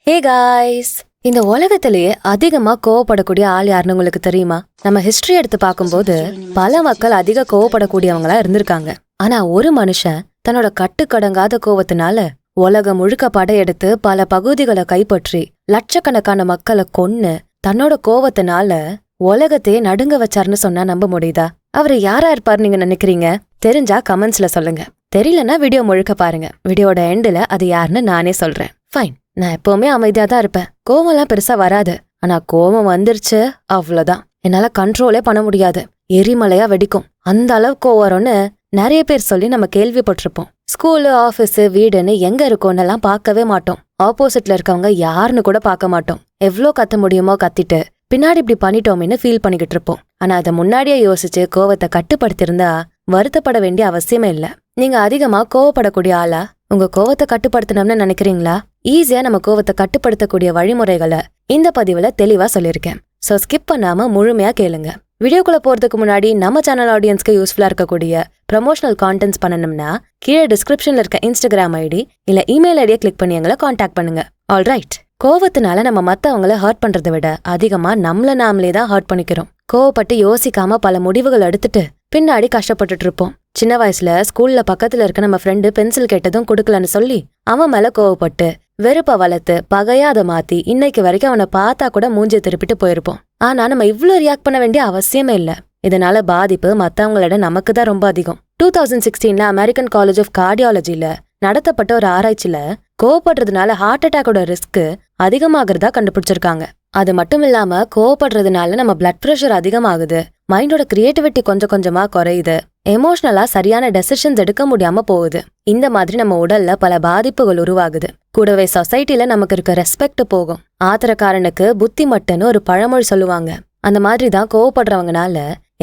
Hey guys, இந்த உலகத்திலேயே அதிகமா கோவப்படக்கூடிய ஆள் யாருன்னு உங்களுக்கு தெரியுமா? நம்ம ஹிஸ்டரி எடுத்து பார்க்கும்போது பல மக்கள் அதிக கோவப்படக்கூடியவங்களா இருந்திருக்காங்க. ஆனா ஒரு மனுஷன் தன்னோட கட்டுக்கடங்காத கோவத்தினால உலகம் முழுக்க படையெடுத்து பல பகுதிகளை கைப்பற்றி லட்சக்கணக்கான மக்களை கொன்னு தன்னோட கோவத்தினால உலகத்தையே நடுங்க வச்சாருன்னு சொன்னா நம்ப முடியுதா? அவரு யாரா இருப்பாரு நீங்க நினைக்கிறீங்க? தெரிஞ்சா கமெண்ட்ஸ்ல சொல்லுங்க. தெரியலன்னா வீடியோ முழுக்க பாருங்க. வீடியோட எண்டுல அது யாருன்னு நானே சொல்றேன். ஃபைன், நான் எப்பவுமே அமைதியா தான் இருப்பேன். கோவம்லாம் பெருசா வராது. ஆனா கோவம் வந்துருச்சு அவ்வளவுதான். என்னால கண்ட்ரோலே பண்ண முடியாது. எரிமலையா வெடிக்கும். அந்த அளவு கோவம் வரும்னு நிறைய பேர் சொல்லி நம்ம கேள்விப்பட்டிருப்போம். ஸ்கூலு, ஆபீஸ், வீடுன்னு எங்க இருக்கோன்னெல்லாம் பார்க்கவே மாட்டோம். ஆப்போசிட்ல இருக்கவங்க யாருன்னு கூட பார்க்க மாட்டோம். எவ்வளோ கத்த முடியுமோ கத்திட்டு பின்னாடி இப்படி பண்ணிட்டோமேன்னு ஃபீல் பண்ணிக்கிட்டு இருப்போம். ஆனா அதை முன்னாடியே யோசிச்சு கோவத்தை கட்டுப்படுத்திருந்தா வருத்தப்பட வேண்டிய அவசியமே இல்ல. நீங்க அதிகமா கோவப்படக்கூடிய ஆளா? உங்க கோவத்தை கட்டுப்படுத்தணும்னு நினைக்கிறீங்களா? ஈஸியா நம்ம கோவத்தை கட்டுப்படுத்தக்கூடிய வழிமுறைகளை இந்த பதிவுல தெளிவா சொல்லியிருக்கேன். சோ ஸ்கிப் பண்ணாம முழுமையா கேளுங்க. வீடியோக்குள்ள போறதுக்கு முன்னாடி நம்ம சேனல் ஆடியன்ஸ்க்கு யூஸ்ஃபுல்லா இருக்கக்கூடிய ப்ரமோஷனல் கான்டென்ட்ஸ் பண்ணணும்னா கீழே டிஸ்கிரிப்ஷன்ல இருக்க இன்ஸ்டாகிராம் ஐடி இல்ல இமெயில் ஐடியை கிளிக் பண்ணி எங்களை கான்டாக்ட் பண்ணுங்க. ஆல்ரைட், கோவத்தினால நம்ம மத்தவங்களை ஹர்ட் பண்றதை விட அதிகமா நம்மள நாமளே தான் ஹர்ட் பண்ணிக்கிறோம். கோவப்பட்டு யோசிக்காம பல முடிவுகள் எடுத்துட்டு பின்னாடி கஷ்டப்பட்டுட்டு இருப்போம். சின்ன வயசுல ஸ்கூல்ல பக்கத்துல இருக்க நம்ம ஃப்ரெண்டு பென்சில் கேட்டதும் கொடுக்கலன்னு சொல்லி அவன் மேல கோவப்பட்டு வெறுப்ப வளர்த்து பகையா அதை மாத்தி இன்னைக்கு வரைக்கும் அவனை பார்த்தா கூட மூஞ்சிய திருப்பிட்டு போயிருப்போம். ஆனா நம்ம இவ்ளோ ரியாக்ட் பண்ண வேண்டிய அவசியமே இல்ல. இதனால பாதிப்பு மத்தவங்களோட நமக்கு தான் ரொம்ப அதிகம். 2016 அமெரிக்கன் காலேஜ் ஆஃப் கார்டியாலஜில நடத்தப்பட்ட ஒரு ஆராய்ச்சியில கோவப்படுறதுனால ஹார்ட் அட்டாக்கோட ரிஸ்க் அதிகமாகிறதா கண்டுபிடிச்சிருக்காங்க. அது மட்டும் இல்லாம கோவப்படுறதுனால நம்ம பிளட் பிரஷர் அதிகமாகுது, மைண்டோட கிரியேட்டிவிட்டி கொஞ்சம் கொஞ்சமா குறையுது, எமோஷனலா சரியான டெசிஷன்ஸ் எடுக்க முடியாம போகுது. இந்த மாதிரி நம்ம உடல்ல பல பாதிப்புகள் உருவாகுது. கூடவே சொசைட்டில நமக்கு இருக்க ரெஸ்பெக்ட் போகும். ஆத்திரக்காரனுக்கு புத்தி மட்டுன்னு ஒரு பழமொழி சொல்லுவாங்க. அந்த மாதிரி தான் கோவப்படுறவங்கனால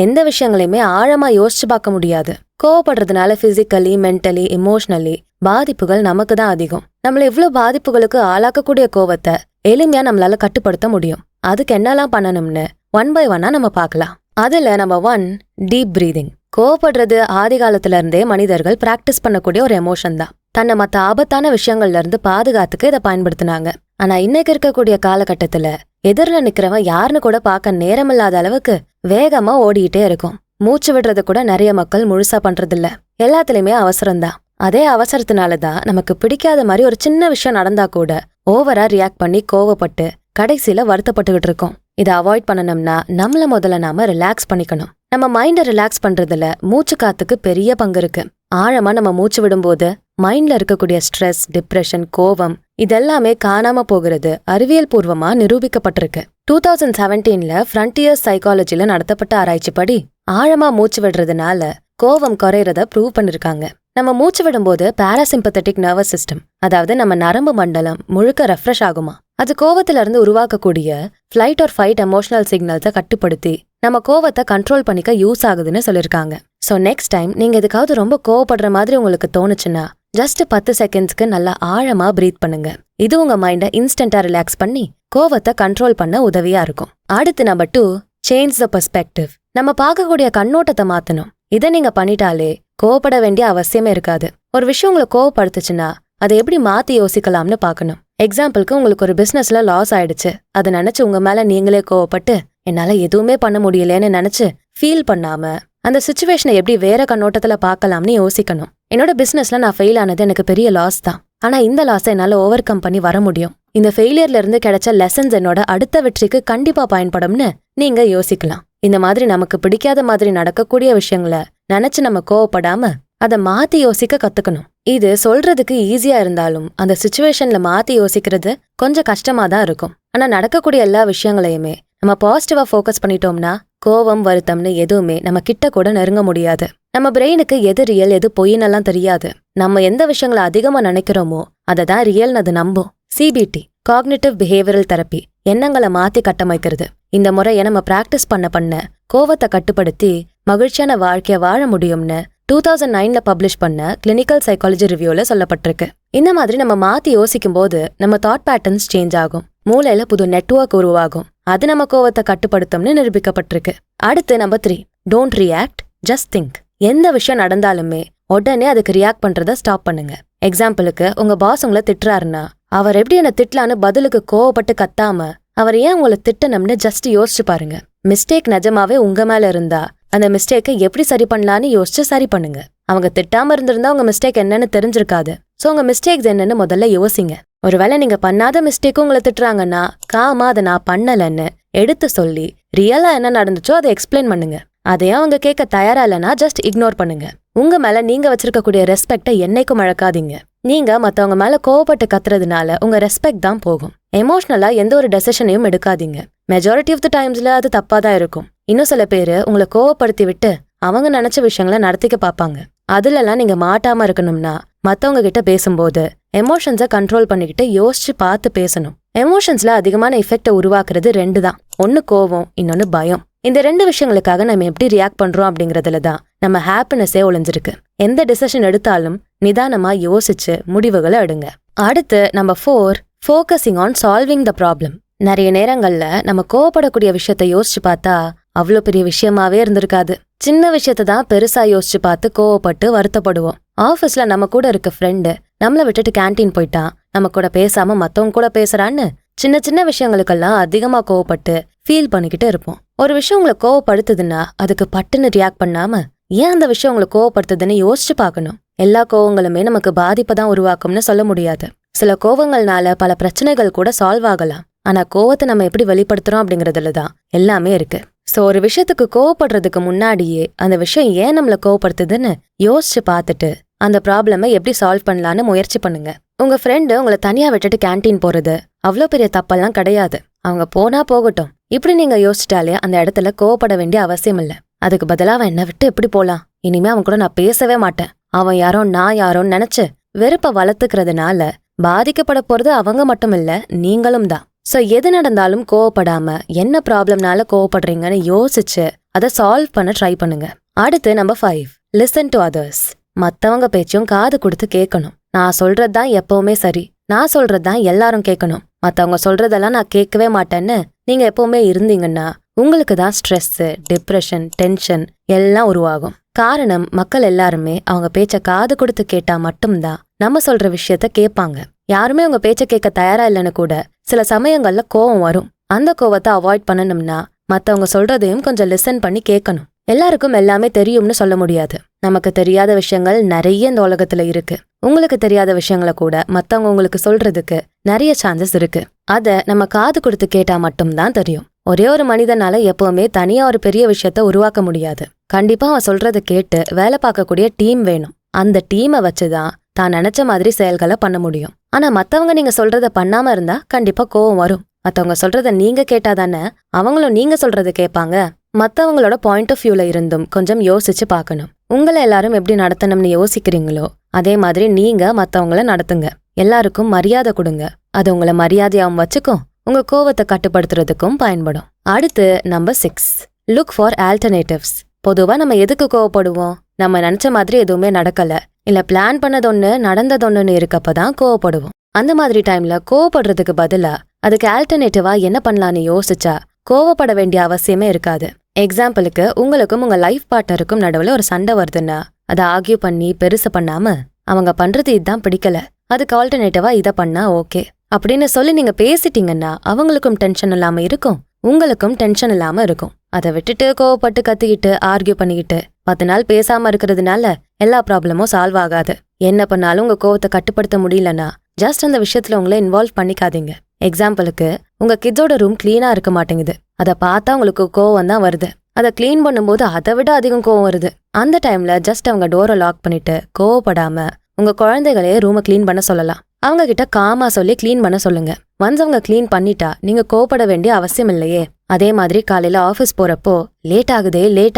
எந்த விஷயங்களையுமே ஆழமா யோசிச்சு பார்க்க முடியாது. கோவப்படுறதுனால பிசிக்கலி, மென்டலி, எமோஷனலி பாதிப்புகள் நமக்கு தான் அதிகம். நம்மள இவ்வளவு பாதிப்புகளுக்கு ஆளாக்கக்கூடிய கோவத்தை எளிமையா நம்மளால கட்டுப்படுத்த முடியும். அதுக்கு என்னெல்லாம் பண்ணணும்னு ஒன் பை ஒன்னா நம்ம பார்க்கலாம். அதுல நம்பர் 1, டீப் பிரீதிங். கோவப்படுறது ஆதி காலத்துல இருந்தே மனிதர்கள் பிராக்டிஸ் பண்ணக்கூடிய ஒரு எமோஷன் தான். தன்னை மத்த ஆபத்தான விஷயங்கள்ல இருந்து பாதுகாத்துக்கு இதை பயன்படுத்தினாங்க. ஆனா இன்னைக்கு இருக்கக்கூடிய காலகட்டத்துல எதிரில நிக்கிறவன் யாருன்னு கூட பார்க்க நேரமில்லாத அளவுக்கு வேகமா ஓடிக்கிட்டே இருக்கும். மூச்சு விடுறது கூட நிறைய மக்கள் முழுசா பண்றது இல்ல. எல்லாத்துலயுமே அவசரம்தான். அதே அவசரத்தினாலதான் நமக்கு பிடிக்காத மாதிரி ஒரு சின்ன விஷயம் நடந்தா கூட ஓவரா ரியாக்ட் பண்ணி கோவப்பட்டு கடைசியில வருத்தப்பட்டுகிட்டு இருக்கோம். இதை அவாய்ட் பண்ணணும்னா நம்மள முதல்ல நாம ரிலாக்ஸ் பண்ணிக்கணும். நம்ம மைண்டை ரிலாக்ஸ் பண்றதுல மூச்சு காத்துக்கு பெரிய பங்கு இருக்கு. ஆழமா நம்ம மூச்சு விடும்போது மைண்ட்ல இருக்கக்கூடிய ஸ்ட்ரெஸ், டிப்ரெஷன், கோவம் இதெல்லாமே காணாம போகிறது அறிவியல் பூர்வமா நிரூபிக்கப்பட்டிருக்கு. 2017 ஃப்ரண்டியர்ஸ் சைக்காலஜில நடத்தப்பட்ட ஆராய்ச்சி படி ஆழமா மூச்சு விடுறதுனால கோவம் குறையறத ப்ரூவ் பண்ணிருக்காங்க. நம்ம மூச்சு விடும்போது பாராசிம்பத்தட்டிக் நர்வஸ் சிஸ்டம், அதாவது நம்ம நரம்பு மண்டலம் முழுக்க ரெஃப்ரெஷ் ஆகுமா. அது கோவத்துல இருந்து உருவாக்கக்கூடிய ஃபிளைட் ஆர் ஃபைட் எமோஷனல் சிக்னல்ஸை கட்டுப்படுத்தி நம்ம கோவத்தை கண்ட்ரோல் பண்ணிக்க யூஸ் ஆகுதுன்னு சொல்லிருக்காங்க. சோ நெக்ஸ்ட் டைம் நீங்க எதுக்காவது ரொம்ப கோவப்படுற மாதிரி உங்களுக்கு தோணுச்சுன்னா ஜஸ்ட் 10 செகண்ட்ஸ்க்கு நல்லா ஆழமா பிரீத் பண்ணுங்க. இது உங்க மைண்டை இன்ஸ்டன்டா ரிலாக்ஸ் பண்ணி கோவத்தை கண்ட்ரோல் பண்ண உதவியா இருக்கும். அடுத்து நம்பர் 2, சேஞ்ச் த பெர்ஸ்பெக்டிவ். நம்ம பார்க்கக்கூடிய கண்ணோட்டத்தை மாத்தணும். இதை நீங்க பண்ணிட்டாலே கோவப்பட வேண்டிய அவசியமே இருக்காது. ஒரு விஷயம் உங்களை கோவப்படுத்துச்சுன்னா அதை எப்படி மாத்தி யோசிக்கலாம்னு பார்க்கணும். எக்ஸாம்பிளுக்கு, உங்களுக்கு ஒரு பிசினஸ்ல லாஸ் ஆயிடுச்சு. அதை நினைச்சு உங்க மேல நீங்களே கோவப்பட்டு என்னால எதுவுமே பண்ண முடியலன்னு நினைச்சு ஃபீல் பண்ணாம அந்த சிச்சுவேஷனை எப்படி வேற கண்ணோட்டத்துல பார்க்கலாம்னு யோசிக்கணும். என்னோட பிசினஸ்ல நான் ஃபெயில் ஆனது எனக்கு பெரிய லாஸ் தான். ஆனா இந்த லாஸை என்னால ஓவர் கம் பண்ணி வர முடியும். இந்த ஃபெயிலியர்ல இருந்து கிடைச்ச லெசன்ஸ் என்னோட அடுத்த வெற்றிக்கு கண்டிப்பா பயன்படும்னு நீங்க யோசிக்கலாம். இந்த மாதிரி நமக்கு பிடிக்காத மாதிரி நடக்கக்கூடிய விஷயங்களை நினைச்சு நம்ம கோவப்படாம அதை மாத்தி யோசிக்க கத்துக்கணும். இது சொல்றதுக்கு ஈஸியா இருந்தாலும் அந்த சிச்சுவேஷன்ல மாத்தி யோசிக்கிறது கொஞ்சம் கஷ்டமா தான் இருக்கும். ஆனா நடக்கக்கூடிய எல்லா விஷயங்களையுமே நம்ம பாசிட்டிவா ஃபோக்கஸ் பண்ணிட்டோம்னா கோவம், வருத்தம்னு எதுவுமே நம்ம கிட்ட கூட நெருங்க முடியாது. நம்ம பிரெயினுக்கு எது ரியல் எது பொய்னெல்லாம் தெரியாது. நம்ம எந்த விஷயங்களை அதிகமா நினைக்கிறோமோ அதை தான் ரியல்னு அது நம்பும். CBT, காக்னிட்டிவ் பிஹேவியரல் தெரப்பி, எண்ணங்களை மாத்தி கட்டமைக்கிறது. இந்த முறையை நம்ம பிராக்டிஸ் பண்ண கோவத்தை கட்டுப்படுத்தி மகிழ்ச்சியான வாழ்க்கைய வாழ முடியும்னு 2009 பப்ளிஷ் பண்ண கிளினிக்கல் சைக்காலஜி ரிவ்யூல சொல்லப்பட்டிருக்கு. இந்த மாதிரி நம்ம மாத்தி யோசிக்கும் போது நம்ம தாட் பேட்டர்ன்ஸ் சேஞ்ச் ஆகும். மூளையில புது நெட்வொர்க் உருவாகும். அது நம்ம கோவத்தை கட்டுப்படுத்தும்னு நிரூபிக்கப்பட்டிருக்கு. அடுத்து number 3, don't react, just think. எந்த விஷயம் நடந்தாலுமே உடனே அதுக்கு ரியாக்ட் பண்றத ஸ்டாப் பண்ணுங்க. எக்ஸாம்பிளுக்கு, உங்க பாஸ் உங்களை திட்டுறாருன்னா அவர் எப்படி என்ன திட்டலான்னு பதிலுக்கு கோவப்பட்டு கத்தாம அவர் ஏன் உங்களை திட்டணும்னு ஜஸ்ட் யோசிச்சு பாருங்க. மிஸ்டேக் நிஜமாவே உங்க மேல இருந்தா அந்த மிஸ்டேக்கை எப்படி சரி பண்ணலான்னு யோசிச்சு சரி பண்ணுங்க. அவங்க திட்டாம இருந்திருந்தா உங்க மிஸ்டேக் என்னன்னு தெரிஞ்சிருக்காது. சோ உங்க மிஸ்டேக்ஸ் என்னன்னு முதல்ல யோசிங்க. ஒருவேளை நீங்க பண்ணாத மிஸ்டேக்கும் உங்களை திட்டுறாங்கன்னா காமா அதை நான் பண்ணலன்னு எடுத்து சொல்லி ரியலா என்ன நடந்துச்சோ அதை எக்ஸ்பிளைன் பண்ணுங்க. அதையும் அவங்க கேட்க தயாரா இல்லைன்னா ஜஸ்ட் இக்னோர் பண்ணுங்க. உங்க மேல நீங்க வச்சிருக்கக்கூடிய ரெஸ்பெக்டை என்னைக்கும் இழக்காதீங்க. நீங்க மத்தவங்க மேல கோவப்பட்டு கத்துறதுனால உங்க ரெஸ்பெக்ட் தான் போகும். எமோஷனலா எந்த ஒரு டெசிஷனையும் எடுக்காதீங்க. மெஜாரிட்டி ஆஃப் த டைம்ஸ்ல அது தப்பாதான் இருக்கும். இன்னும் சில பேரு உங்களை கோவப்படுத்தி விட்டு அவங்க நினைச்ச விஷயங்களை நடத்திக்க பாப்பாங்க. அதுலலாம் நீங்க மாட்டாம இருக்கணும்னா மத்தவங்க கிட்ட பேசும்போது எமோஷன்ஸை கண்ட்ரோல் பண்ணிக்கிட்டு யோசிச்சு பார்த்து பேசணும். எமோஷன்ஸ்ல அதிகமான எஃபெக்டை உருவாக்குறது 2 தான். ஒன்னு கோவம், இன்னொன்னு பயம். இந்த 2 விஷயங்களுக்காக நம்ம எப்படி ரியாக்ட் பண்றோம் அப்படிங்கறதுல தான் நம்ம ஹாப்பினஸே ஒளிஞ்சிருக்கு. எந்த டிசிஷன் எடுத்தாலும் நிதானமா யோசிச்சு முடிவுகளை எடுங்க. அடுத்து number 4, focusing on solving the problem. நிறைய நேரங்கள்ல நம்ம கோவப்படக்கூடிய விஷயத்த யோசிச்சு பார்த்தா அவ்வளோ பெரிய விஷயமாவே இருந்திருக்காது. சின்ன விஷயத்த தான் பெருசா யோசிச்சு பார்த்து கோவப்பட்டு வருத்தப்படுவோம். ஆஃபீஸ்ல நம்ம கூட இருக்க ஃப்ரெண்டு நம்மளை விட்டுட்டு கேன்டீன் போயிட்டான், நம்ம கூட பேசாம மத்தவங்க கூட பேசுறான்னு சின்ன சின்ன விஷயங்களுக்கெல்லாம் அதிகமா கோவப்பட்டு ஃபீல் பண்ணிக்கிட்டு இருப்போம். ஒரு விஷயம் உங்களை கோவப்படுத்துதுன்னா அதுக்கு பட்டுன்னு ரியாக்ட் பண்ணாம ஏன் அந்த விஷயம் உங்களை கோவப்படுத்துதுன்னு யோசிச்சு பார்க்கணும். எல்லா கோவங்களுமே நமக்கு பாதிப்பை தான் உருவாக்கும்னு சொல்ல முடியாது. சில கோவங்கள்னால பல பிரச்சனைகள் கூட சால்வ் ஆகலாம். ஆனா கோவத்தை நம்ம எப்படி வெளிப்படுத்துறோம் அப்படிங்கறதுல தான் எல்லாமே இருக்கு. சோ ஒரு விஷயத்துக்கு கோவப்படுறதுக்கு முன்னாடியே அந்த விஷயம் ஏன் நம்மள கோவப்படுத்துதுன்னு யோசிச்சு பார்த்துட்டு அந்த ப்ராப்ளமை எப்படி சால்வ் பண்ணலான்னு முயற்சி பண்ணுங்க. உங்க ஃப்ரெண்டு உங்களை தனியா விட்டுட்டு கேன்டீன் போறது அவ்வளோ பெரிய தப்பெல்லாம் கிடையாது. அவங்க போனா போகட்டும் இப்படி நீங்க யோசிச்சிட்டாலே அந்த இடத்துல கோவப்பட வேண்டிய அவசியம் இல்ல. அதுக்கு பதிலா அவன் என்ன விட்டு எப்படி போலாம், இனிமே அவன் கூட நான் பேசவே மாட்டேன், அவன் யாரோ நான் யாரோன்னு நினைச்சு வெறுப்ப வளர்த்துக்கிறதுனால பாதிக்கப்பட போறது அவங்க மட்டும் இல்ல நீங்களும் தான். சோ எது நடந்தாலும் கோவப்படாம என்ன ப்ராப்ளம்னால கோவப்படுறீங்கன்னு யோசிச்சு அதை சால்வ் பண்ண ட்ரை பண்ணுங்க. அடுத்து நம்பர் 5, லிசன் டு அதர்ஸ். மத்தவங்க பேச்சும் காது கொடுத்து கேட்கணும். நான் சொல்றதுதான் எப்பவுமே சரி, நான் சொல்றதுதான் எல்லாரும் கேட்கணும், மத்தவங்க சொல்றதெல்லாம் நான் கேட்கவே மாட்டேன்னு நீங்க எப்பவுமே இருந்தீங்கன்னா உங்களுக்கு தான் ஸ்ட்ரெஸ், டிப்ரெஷன், டென்ஷன் எல்லாம் உருவாகும். காரணம் மக்கள் எல்லாருமே அவங்க பேச்ச காது கொடுத்து கேட்டா மட்டும்தான் நம்ம சொல்ற விஷயத்த கேட்பாங்க. யாருமே உங்க பேச்ச கேட்க தயாரா இல்லைன்னு கூட சில சமயங்கள்ல கோவம் வரும். அந்த கோவத்தை அவாய்ட் பண்ணணும்னா மத்தவங்க சொல்றதையும் கொஞ்சம் லிசன் பண்ணி கேட்கணும். எல்லாருக்கும் எல்லாமே தெரியும்னு சொல்ல முடியாது. நமக்கு தெரியாத விஷயங்கள் நிறைய இந்த உலகத்துல இருக்கு. உங்களுக்கு தெரியாத விஷயங்களை கூட மத்தவங்க உங்களுக்கு சொல்றதுக்கு நிறைய சான்சஸ் இருக்கு. அத நம்ம காது கொடுத்து கேட்டா மட்டும்தான் தெரியும். ஒரே ஒரு மனிதனால எப்பவுமே தனியா ஒரு பெரிய விஷயத்த உருவாக்க முடியாது. கண்டிப்பா அவன் சொல்றத கேட்டு வேலை பார்க்கக்கூடிய டீம் வேணும். அந்த டீமை வச்சுதான் தான் நினைச்ச மாதிரி செயல்களை பண்ண முடியும். ஆனா மத்தவங்க நீங்க சொல்றத பண்ணாம இருந்தா கண்டிப்பா கோவம் வரும். மத்தவங்க சொல்றத நீங்க கேட்டாதானே அவங்களும் நீங்க சொல்றத கேட்பாங்க. மத்தவங்களோட பாயிண்ட் ஆஃப் வியூல இருந்தும் கொஞ்சம் யோசிச்சு பார்க்கணும். உங்களை எல்லாரும் எப்படி நடத்தணும்னு யோசிக்கிறீங்களோ அதே மாதிரி நீங்க மத்தவங்கள நடத்துங்க. எல்லாருக்கும் மரியாதை கொடுங்க. அது உங்களை மரியாதையாவும் வச்சுக்கும், உங்க கோவத்தை கட்டுப்படுத்துறதுக்கும் பயன்படும். அடுத்து நம்பர் 6, லுக் ஃபார் ஆல்டர்னேட்டிவ்ஸ். பொதுவா நம்ம எதுக்கு கோவப்படுவோம்? நம்ம நினைச்ச மாதிரி எதுவுமே நடக்கல, இல்ல பிளான் பண்ணதொன்னு நடந்ததொன்னு இருக்கப்பதான் கோவப்படுவோம். அந்த மாதிரி டைம்ல கோவப்படுறதுக்கு பதிலா அதுக்கு ஆல்டர்னேட்டிவா என்ன பண்ணலான்னு யோசிச்சா கோவப்பட வேண்டிய அவசியமே இருக்காது. எக்ஸாம்பிளுக்கு உங்களுக்கும் உங்க லைஃப் பார்ட்னருக்கும் நடுவுல ஒரு சண்டை வருதுன்னா அதை ஆர்கியூ பண்ணி பெருசு பண்ணாம அவங்க பண்றது இதுதான் பிடிக்கல, அதுக்கு ஆல்டர்னேட்டிவா இதை பண்ணா ஓகே அப்படின்னு சொல்லி நீங்க பேசிட்டீங்கன்னா அவங்களுக்கும் டென்ஷன் இல்லாம இருக்கும், உங்களுக்கும் டென்ஷன் இல்லாம இருக்கும். அதை விட்டுட்டு கோவப்பட்டு கத்திக்கிட்டு ஆர்கியூ பண்ணிக்கிட்டு 10 நாள் பேசாம இருக்கிறதுனால எல்லா ப்ராப்ளமும் சால்வ் ஆகாது. என்ன பண்ணாலும் உங்க கோவத்தை கட்டுப்படுத்த முடியலன்னா ஜஸ்ட் அந்த விஷயத்துல உங்களை இன்வால்வ் பண்ணிக்காதீங்க. எக்ஸாம்பிளுக்கு உங்க கிட்ஸோட ரூம் கிளீனா இருக்க மாட்டேங்குது, அதை பார்த்தா உங்களுக்கு கோவம் தான் வருது. அதை கிளீன் பண்ணும்போது அதை விட அதிகம் கோவம் வருது. அந்த டைம்ல ஜஸ்ட் அவங்க டோரை லாக் பண்ணிட்டு கோவப்படாம உங்க குழந்தைகளே ரூமை கிளீன் பண்ண சொல்லலாம். அவங்க கிட்ட காமா சொல்லி கிளீன் பண்ண சொல்லுங்க. ஒன்ஸ் அவங்க கிளீன் பண்ணிட்டா நீங்க கோவப்பட வேண்டிய அவசியம் இல்லையே. அதே மாதிரி காலையில ஆபீஸ் போறப்போ லேட்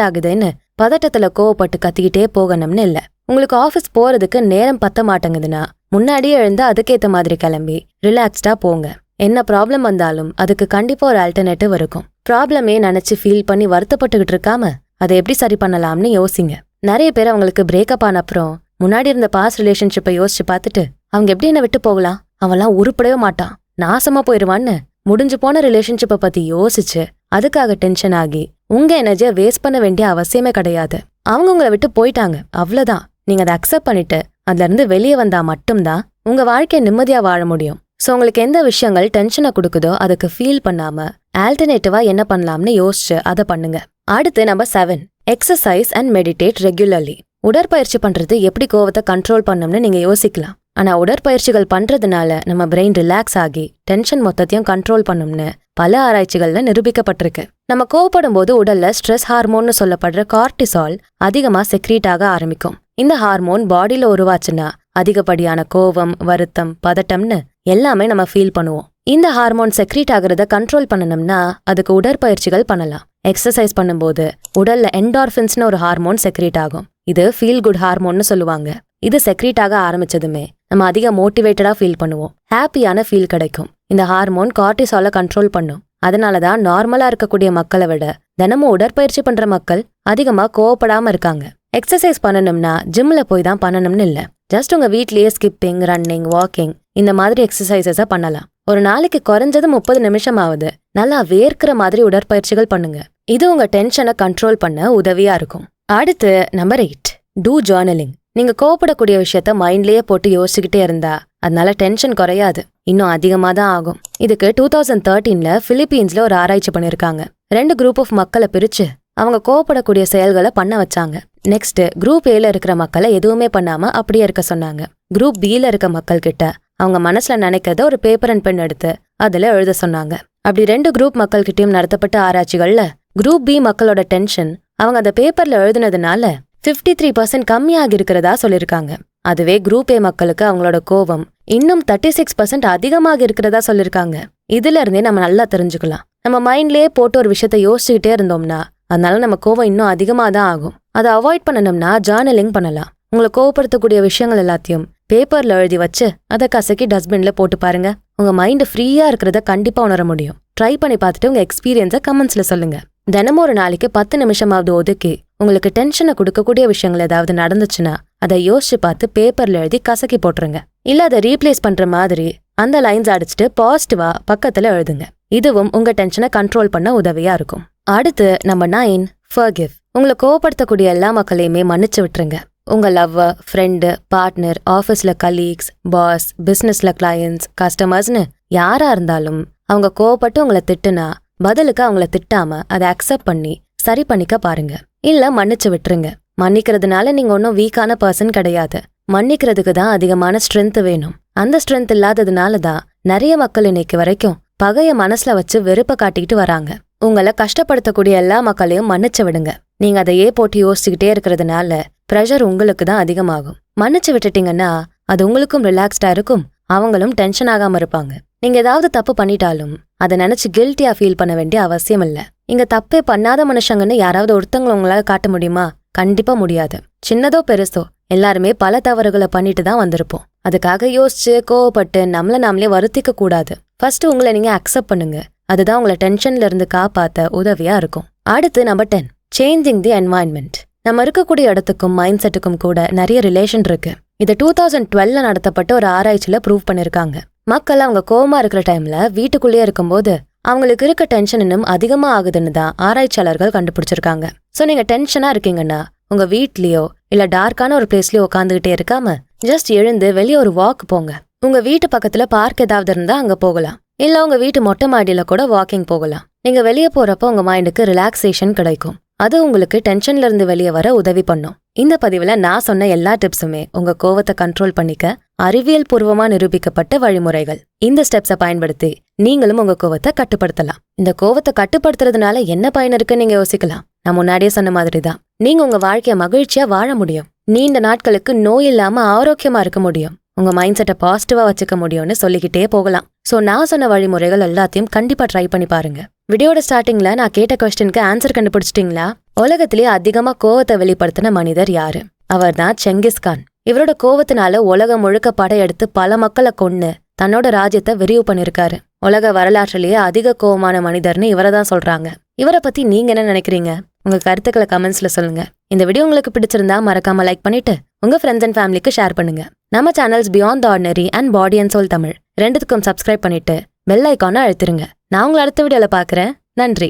ஆகுதேன்னு பதட்டத்துல கோவப்பட்டு கத்திக்கிட்டே போகணும்னு இல்ல. உங்களுக்கு ஆபீஸ் போறதுக்கு நேரம் பத்த மாட்டேங்குதுன்னா முன்னாடியே எழுந்து அதுக்கேத்த மாதிரி கிளம்பி ரிலாக்ஸ்டா போங்க. என்ன ப்ராப்ளம் வந்தாலும் அதுக்கு கண்டிப்பா ஒரு ஆல்டர்னேட்டிவ் இருக்கும். ப்ராப்ளமே நினைச்சு ஃபீல் பண்ணி வருத்தப்பட்டுக்கிட்டு இருக்காம அதை எப்படி சரி பண்ணலாம்னு யோசிங்க. நிறைய பேர் அவங்களுக்கு பிரேக்கப் ஆன அப்புறம் முன்னாடி இருந்த பாஸ்ட் ரிலேஷன்ஷிப்பை யோசிச்சு பார்த்துட்டு அவங்க எப்படி என்ன விட்டு போகலாம், அவன்லாம் உருப்படவே மாட்டான், நாசமா போயிருவான்னு முடிஞ்சு போன ரிலேஷன்ஷிப்பை பத்தி யோசிச்சு அதுக்காக டென்ஷன் ஆகி உங்க எனர்ஜியை வேஸ்ட் பண்ண வேண்டிய அவசியமே கிடையாது. அவங்க உங்களை விட்டு போயிட்டாங்க, அவ்வளவுதான். நீங்க அதை அக்செப்ட் பண்ணிட்டு அதுல இருந்து வெளியே வந்தா மட்டும்தான் உங்க வாழ்க்கையை நிம்மதியா வாழ முடியும். சோ உங்களுக்கு எந்த விஷயங்கள் டென்ஷனை கொடுக்குதோ அதுக்கு ஃபீல் பண்ணாம ஆல்டர்னேட்டிவா என்ன பண்ணலாம்னு யோசிச்சு அதை பண்ணுங்க. அடுத்து number 7, exercise and meditate regularly. உடற்பயிற்சி பண்றது எப்படி கோவத்தை கண்ட்ரோல் பண்ணும்னு நீங்க யோசிக்கலாம். ஆனா உடற்பயிற்சிகள் பண்றதுனால நம்ம பிரெயின் ரிலாக்ஸ் ஆகி டென்ஷன் மொத்தத்தையும் கண்ட்ரோல் பண்ணும்னு பல ஆராய்ச்சிகள்ல நிரூபிக்கப்பட்டிருக்கு. நம்ம கோவப்படும் போது உடல்ல ஸ்ட்ரெஸ் ஹார்மோன்னு சொல்லப்படுற கார்டிசால் அதிகமா செக்ரீட் ஆக ஆரம்பிக்கும். இந்த ஹார்மோன் பாடியில உருவாச்சுன்னா அதிகப்படியான கோவம், வருத்தம், பதட்டம்னு எல்லாமே நம்ம ஃபீல் பண்ணுவோம். இந்த ஹார்மோன் செக்ரீட் ஆகுறத கண்ட்ரோல் பண்ணணும்னா அதுக்கு உடற்பயிற்சிகள் பண்ணலாம். எக்ஸசைஸ் பண்ணும்போது உடல்ல என்டார்பின்ஸ்னு ஒரு ஹார்மோன் செக்ரீட் ஆகும். இது ஃபீல் குட் ஹார்மோன்னு சொல்லுவாங்க. இது செக்ரீட் ஆக ஆரம்பிச்சதுமே நம்ம அதிக மோட்டிவேட்டடா ஃபீல் பண்ணுவோம், ஹாப்பியான ஃபீல் கிடைக்கும். இந்த ஹார்மோன் கார்டிசாலை கண்ட்ரோல் பண்ணும். அதனாலதான் நார்மலா இருக்கக்கூடிய மக்களை விட தினமும் உடற்பயிற்சி பண்ற மக்கள் அதிகமா கோவப்படாம இருக்காங்க. எக்ஸசைஸ் பண்ணணும்னா ஜிம்ல போய் தான் பண்ணணும்னு இல்ல. ஜஸ்ட் உங்க வீட்லயே ஸ்கிப்பிங், ரன்னிங், வாக்கிங் இந்த மாதிரி எக்ஸசைசஸ பண்ணலாம். ஒரு நாளைக்கு குறைஞ்சது 30 நிமிஷமாவது நல்லா வேர்க்கிற மாதிரி உடற்பயிற்சிகள் பண்ணுங்க. இது உங்க டென்ஷனை கண்ட்ரோல் பண்ண உதவியா இருக்கும். அடுத்து நம்பர் 8, டூ ஜர்னலிங். நீங்க கோவப்படக்கூடிய விஷயத்த மைண்ட்லயே போட்டு யோசிச்சுக்கிட்டே இருந்தா அதனால டென்ஷன் குறையாது, இன்னும் அதிகமா தான் ஆகும். இதுக்கு 2013ல பிலிப்பீன்ஸ்ல ஒரு ஆராய்ச்சி பண்ணிருக்காங்க. 2 குரூப் ஆஃப் மக்களை பிரிச்சு அவங்க கோவப்படக்கூடிய செயல்களை பண்ண வச்சாங்க. நெக்ஸ்ட் குரூப் ஏல இருக்கிற மக்களை எதுவுமே பண்ணாம அப்படியே இருக்க சொன்னாங்க. குரூப் பில இருக்க மக்கள் கிட்ட அவங்க மனசுல நினைக்கிறத ஒரு பேப்பர் அண்ட் பென் எடுத்து அதுல எழுத சொன்னாங்க. அப்படி 2 குரூப் மக்கள் கிட்டயும் நடத்தப்பட்ட ஆராய்ச்சிகள்ல குரூப் பி மக்களோட டென்ஷன் அவங்க அந்த பேப்பர்ல எழுதுனதுனால 53% கம்மியாகி இருக்கிறதா சொல்லிருக்காங்க. அதுவே குரூப் ஏ மக்களுக்கு அவங்களோட கோபம் இன்னும் 36% அதிகமாக இருக்கிறதா சொல்லிருக்காங்க. இதுல இருந்தே நம்ம நல்லா தெரிஞ்சுக்கலாம். நம்ம மைண்ட்லயே போட்டு ஒரு விஷயத்த யோசிச்சுக்கிட்டே இருந்தோம்னா அதனால நம்ம கோவம் இன்னும் அதிகமா தான் ஆகும். அதை அவாய்ட் பண்ணணும்னா ஜர்னலிங் பண்ணலாம். உங்களை கோவப்படுத்தக்கூடிய விஷயங்கள் எல்லாத்தையும் பேப்பர்ல எழுதி வச்சு அதை கசக்கி டஸ்ட்பின்ல போட்டு பாருங்க. உங்க மைண்ட் ஃப்ரீயா இருக்கிறத கண்டிப்பா உணர முடியும். ட்ரை பண்ணி பார்த்துட்டு உங்க எக்ஸ்பீரியன்ஸை கமெண்ட்ஸ்ல சொல்லுங்க. தினமும் ஒரு நாளைக்கு 10 நிமிஷமாவது ஒதுக்கி உங்களுக்கு டென்ஷனை கொடுக்கக்கூடிய விஷயங்கள் ஏதாவது நடந்துச்சுன்னா அதை யோசிச்சு பார்த்து பேப்பர்ல எழுதி கசக்கி போட்டுருங்க. இல்ல அதை ரீப்ளேஸ் பண்ற மாதிரி அந்த லைன்ஸ் அடிச்சுட்டு பாசிட்டிவா பக்கத்துல எழுதுங்க. இதுவும் உங்க டென்ஷனை கண்ட்ரோல் பண்ண உதவியா இருக்கும். அடுத்து நம்பர் 9, ஃபர்கிவ். உங்களை கோவப்படுத்தக்கூடிய எல்லா மக்களையுமே மன்னிச்சு விட்டுருங்க. உங்க லவ்வர், ஃப்ரெண்டு, பார்ட்னர், ஆஃபீஸ்ல கலீக்ஸ், பாஸ், பிசினஸ்ல கிளையன்ட்ஸ், கஸ்டமர்ஸ்னு யாரா இருந்தாலும் அவங்க கோவப்பட்டு உங்களை திட்டுனா பதிலுக்கு அவங்கள திட்டாம அதை அக்செப்ட் பண்ணி சரி பண்ணிக்க பாருங்க. இல்ல மன்னிச்சு விட்டுருங்க. மன்னிக்கிறதுனால நீங்க ஒன்னும் வீக்கான பர்சன் கிடையாது. மன்னிக்கிறதுக்கு தான் அதிகமான ஸ்ட்ரென்த் வேணும். அந்த ஸ்ட்ரென்த் இல்லாததுனால தான் நிறைய மக்கள் இன்னைக்கு வரைக்கும் பகைய மனசுல வச்சு வெறுப்ப காட்டிக்கிட்டு வராங்க. உங்களை கஷ்டப்படுத்தக்கூடிய எல்லா மக்களையும் மன்னிச்சு விடுங்க. நீங்க அதையே போட்டு யோசிச்சுக்கிட்டே இருக்கிறதுனால ப்ரெஷர் உங்களுக்கு தான் அதிகமாகும். மன்னிச்சு விட்டுட்டீங்கன்னா அது உங்களுக்கும் ரிலாக்ஸ்டா இருக்கும், அவங்களும் டென்ஷன் ஆகாம இருப்பாங்க. நீங்க ஏதாவது தப்பு பண்ணிட்டாலும் அதை நினைச்சு கில்ட்டியா ஃபீல் பண்ண வேண்டிய அவசியம் இல்ல. இங்க தப்பே பண்ணாத மனுஷங்கன்னு யாராவது ஒருத்தவங்களை உங்களால காட்ட முடியுமா? கண்டிப்பா முடியாது. சின்னதோ பெருசோ எல்லாருமே பல தவறுகளை பண்ணிட்டு தான் வந்திருப்போம். அதுக்காக யோசிச்சு கோவப்பட்டு நம்மள நாமளே வருத்திக்க கூடாது. ஃபர்ஸ்ட் உங்களை நீங்க அக்செப்ட் பண்ணுங்க. அதுதான் உங்களை டென்ஷன்ல இருந்து காப்பாத்த உதவியா இருக்கும். அடுத்து நம்பர் 10, சேஞ்சிங் தி என்வாயன்மெண்ட். நம்ம இருக்கக்கூடிய இடத்துக்கும் மைண்ட் செட்டுக்கும் கூட நிறைய ரிலேஷன் இருக்கு. இது 2012ல நடத்தப்பட்ட ஒரு ஆராய்ச்சியில ப்ரூவ் பண்ணிருக்காங்க. மக்கள் அவங்க கோவமா இருக்கிற டைம்ல வீட்டுக்குள்ளேயே இருக்கும்போது அவங்களுக்கு இருக்க டென்ஷன் இன்னும் அதிகமா ஆகுதுன்னு தான் ஆராய்ச்சியாளர்கள் கண்டுபிடிச்சிருக்காங்க. சோ நீங்க டென்ஷனா இருக்கீங்கன்னா உங்க வீட்லயோ இல்ல டார்க்கான ஒரு பிளேஸ்லயோ உட்காந்துகிட்டே இருக்காம ஜஸ்ட் எழுந்து வெளியே ஒரு வாக் போங்க. உங்க வீட்டு பக்கத்துல பார்க் ஏதாவது இருந்தா அங்க போகலாம். இல்ல உங்க வீட்டு மொட்டை மாடியில கூட வாக்கிங் போகலாம். நீங்க வெளியே போறப்ப உங்க மைண்டுக்கு ரிலாக்ஸேஷன் கிடைக்கும். அது உங்களுக்கு டென்ஷன்ல இருந்து வெளியே வர உதவி பண்ணும். இந்த பதிவுல நான் சொன்ன எல்லா டிப்ஸுமே உங்க கோவத்தை கண்ட்ரோல் பண்ணிக்க அறிவியல் பூர்வமா நிரூபிக்கப்பட்ட வழிமுறைகள். இந்த ஸ்டெப்ஸை பயன்படுத்தி நீங்களும் உங்க கோவத்தை கட்டுப்படுத்தலாம். இந்த கோவத்தை கட்டுப்படுத்துறதுனால என்ன பயன் இருக்குன்னு நீங்க யோசிக்கலாம். நான் முன்னாடியே சொன்ன மாதிரிதான் நீங்க உங்க வாழ்க்கைய மகிழ்ச்சியா வாழ முடியும். நீண்ட நாட்களுக்கு நோய் இல்லாம ஆரோக்கியமா இருக்க முடியும். உங்க மைண்ட் செட்டை பாசிட்டிவா வச்சுக்க முடியும்னு சொல்லிக்கிட்டே போகலாம். சோ நான் சொன்ன வழிமுறைகள் எல்லாத்தையும் கண்டிப்பா ட்ரை பண்ணி பாருங்க. வீடியோட ஸ்டார்டிங்ல நான் கேட்ட கொஸ்டினுக்கு ஆன்சர் கண்டுபிடிச்சிட்டீங்களா? உலகத்திலேயே அதிகமா கோவத்தை வெளிப்படுத்தின மனிதர் யாரு? அவர் தான் செங்கிஸ்கான். இவரோட கோவத்தினால உலகம் முழுக்க படையெடுத்து பல மக்களை கொன்னு தன்னோட ராஜ்யத்தை விரிவு பண்ணிருக்காரு. உலக வரலாற்றிலேயே அதிக கோவமான மனிதர்னு இவரை தான் சொல்றாங்க. இவரை பத்தி நீங்க என்ன நினைக்கிறீங்க? உங்க கருத்துக்களை கமெண்ட்ஸ்ல சொல்லுங்க. இந்த வீடியோ உங்களுக்கு பிடிச்சிருந்தா மறக்காம லைக் பண்ணிட்டு உங்க ஃப்ரெண்ட்ஸ் அண்ட் ஃபேமிலிக்கு ஷேர் பண்ணுங்க. நம்ம channels beyond the ordinary and body and soul Tamil ரெண்டுத்துக்கும் சப்ஸ்கிரைப் பண்ணிட்டு பெல் ஐகானை அழுத்திருங்க. நான் உங்களை அடுத்த வீடியோல பாக்குறேன். நன்றி.